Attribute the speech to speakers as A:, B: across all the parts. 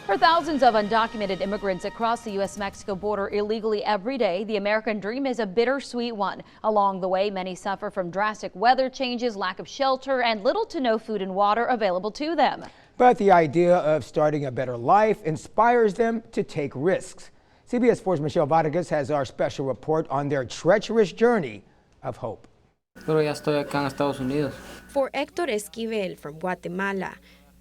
A: For thousands of undocumented immigrants across the U.S.-Mexico border illegally every day, the American dream is a bittersweet one. Along the way, many suffer from drastic weather changes, lack of shelter, and little to no food and water available to them.
B: But the idea of starting a better life inspires them to take risks. CBS 4's Michelle Vargas has our special report on their treacherous journey of hope.
C: Pero ya estoy acá en Estados Unidos.
D: For Héctor Esquivel from Guatemala,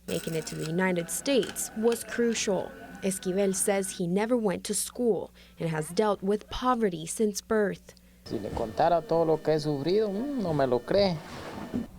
D: making it to the United States was crucial. Esquivel says he never went to school and has dealt with poverty since birth.
C: Si le contara todo lo que he sufrido, no me lo cree.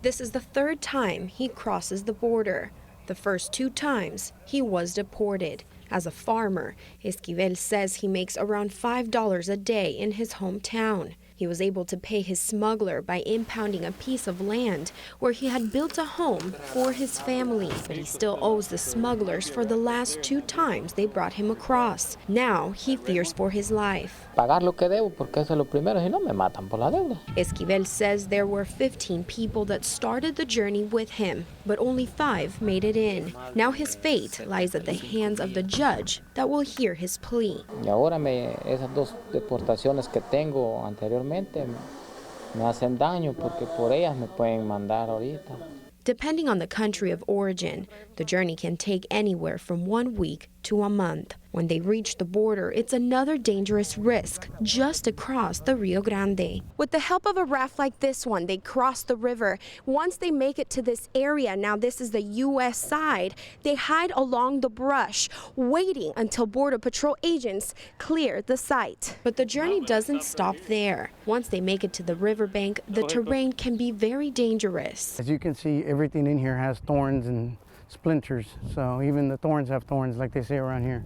D: This is the third time he crosses the border. The first 2 times, he was deported. As a farmer, Esquivel says he makes around $5 a day in his hometown. He was able to pay his smuggler by impounding a piece of land where he had built a home for his family. But he still owes the smugglers for the last 2 times they brought him across. Now he fears for his life.
C: Pagar lo que debo, porque eso es lo primero, si no me matan por la deuda.
D: Esquivel says there were 15 people that started the journey with him, but only 5 made it in. Now his fate lies at the hands of the judge that will hear his plea.
C: Y ahora esas 2 deportaciones que tengo anteriormente me hacen daño porque por ellas me pueden mandar ahorita.
D: Depending on the country of origin, the journey can take anywhere from 1 week to a month. When they reach the border, it's another dangerous risk just across the Rio Grande. With the help of a raft like this one, they cross the river. Once they make it to this area, now this is the U.S. side, they hide along the brush, waiting until Border Patrol agents clear the site. But the journey doesn't stop there. Once they make it to the riverbank, the terrain can be very dangerous.
E: As you can see, everything in here has thorns and splinters, so even the thorns have thorns, like they say around here.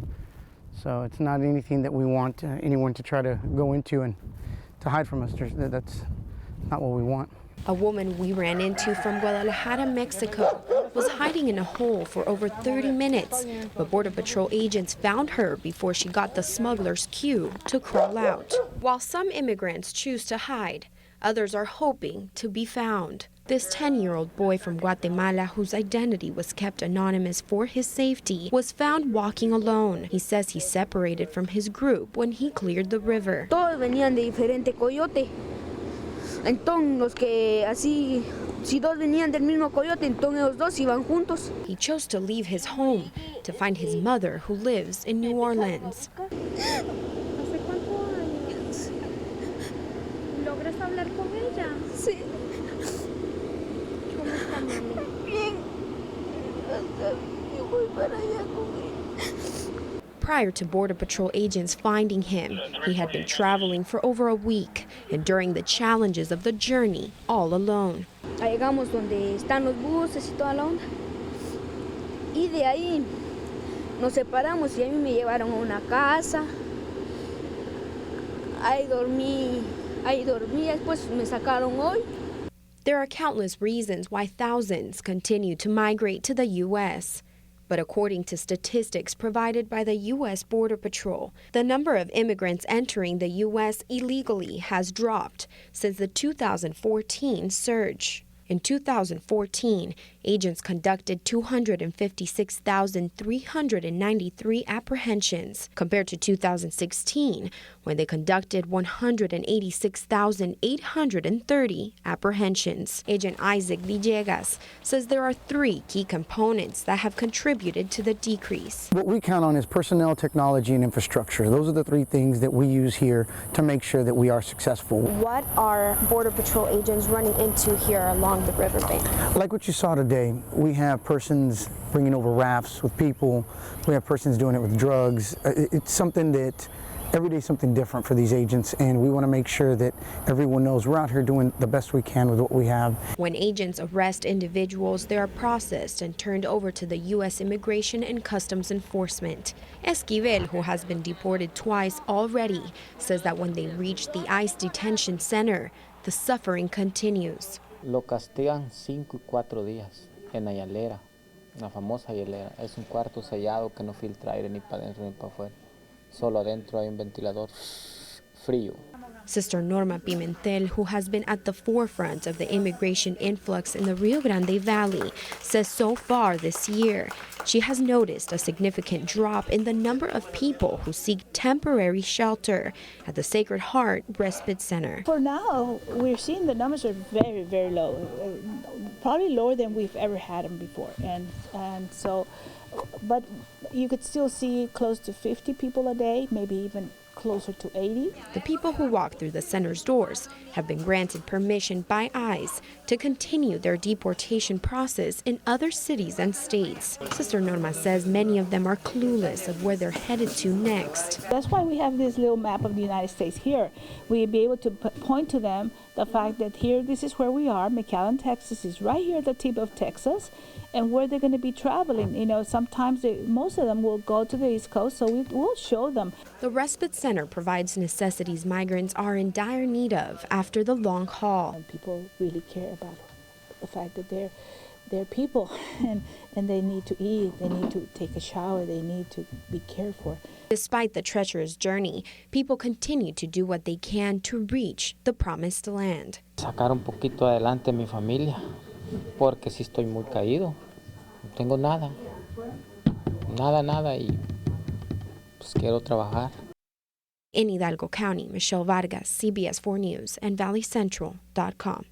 E: So it's not anything that we want anyone to try to go into and to hide from us. That's not what we want.
D: A woman we ran into from Guadalajara, Mexico, was hiding in a hole for over 30 minutes, but Border Patrol agents found her before she got the smuggler's cue to crawl out. While some immigrants choose to hide, others are hoping to be found. This 10-year-old boy from Guatemala, whose identity was kept anonymous for his safety, was found walking alone. He says he separated from his group when he cleared the river.
F: Todos venían de diferente coyote. Entonces, los que así, si 2 venían del mismo coyote, entonces los 2 iban juntos.
D: He chose to leave his home to find his mother, who lives in New Orleans.
F: ¿Hace cuántos años? ¿Logras hablar con ella? Sí. ¿Cómo está, mami? Bien. Yo voy para allá con ella.
D: Prior to Border Patrol agents finding him, he had been traveling for over a week, enduring the challenges of the journey all alone.
F: Llegamos donde están los buses y toda la onda. Y de ahí nos separamos y a mí me llevaron a una casa. Ahí dormí, después me sacaron hoy.
D: There are countless reasons why thousands continue to migrate to the U.S. But according to statistics provided by the U.S. Border Patrol, the number of immigrants entering the U.S. illegally has dropped since the 2014 surge. In 2014, agents conducted 256,393 apprehensions, compared to 2016, when they conducted 186,830 apprehensions. Agent Isaac Villegas says there are 3 key components that have contributed to the decrease.
E: What we count on is personnel, technology, and infrastructure. Those are the 3 things that we use here to make sure that we are successful.
D: What are Border Patrol agents running into here along the riverbank?
E: Like what you saw today, we have persons bringing over rafts with people. We have persons doing it with drugs. It's something that every day something different for these agents, and we want to make sure that everyone knows we're out here doing the best we can with what we have.
D: When agents arrest individuals, they are processed and turned over to the U.S. Immigration and Customs Enforcement. Esquivel, who has been deported twice already, says that when they reach the ICE detention center, the suffering continues.
C: Lo castigan 5 y 4 días en la hielera, la famosa hielera. Es un cuarto sellado que no filtra aire ni para adentro ni para afuera. Solo adentro hay un ventilador frío.
D: Sister Norma Pimentel, who has been at the forefront of the immigration influx in the Rio Grande Valley, says so far this year, she has noticed a significant drop in the number of people who seek temporary shelter at the Sacred Heart Respite Center.
G: For now, we're seeing the numbers are very, very low, probably lower than we've ever had them before. And so, but you could still see close to 50 people a day, maybe even closer to 80.
D: The people who walk through the center's doors have been granted permission by ICE to continue their deportation process in other cities and states. Sister Norma says many of them are clueless of where they're headed to next.
G: That's why we have this little map of the United States here. We'll be able to point to them the fact that here, this is where we are. McAllen, Texas is right here at the tip of Texas, and where they're going to be traveling. You know, sometimes most of them will go to the East Coast, so we'll show them.
D: The Respite Center provides necessities migrants are in dire need of after the long haul.
G: And people really care about the fact that they're people and they need to eat, they need to take a shower, they need to be cared for.
D: Despite the treacherous journey, people continue to do what they can to reach the promised land.
C: Sacar un poquito adelante mi familia, porque sí estoy muy caído. No tengo nada, nada, y pues quiero trabajar.
D: In Hidalgo County, Michelle Vargas, CBS 4 News, and ValleyCentral.com.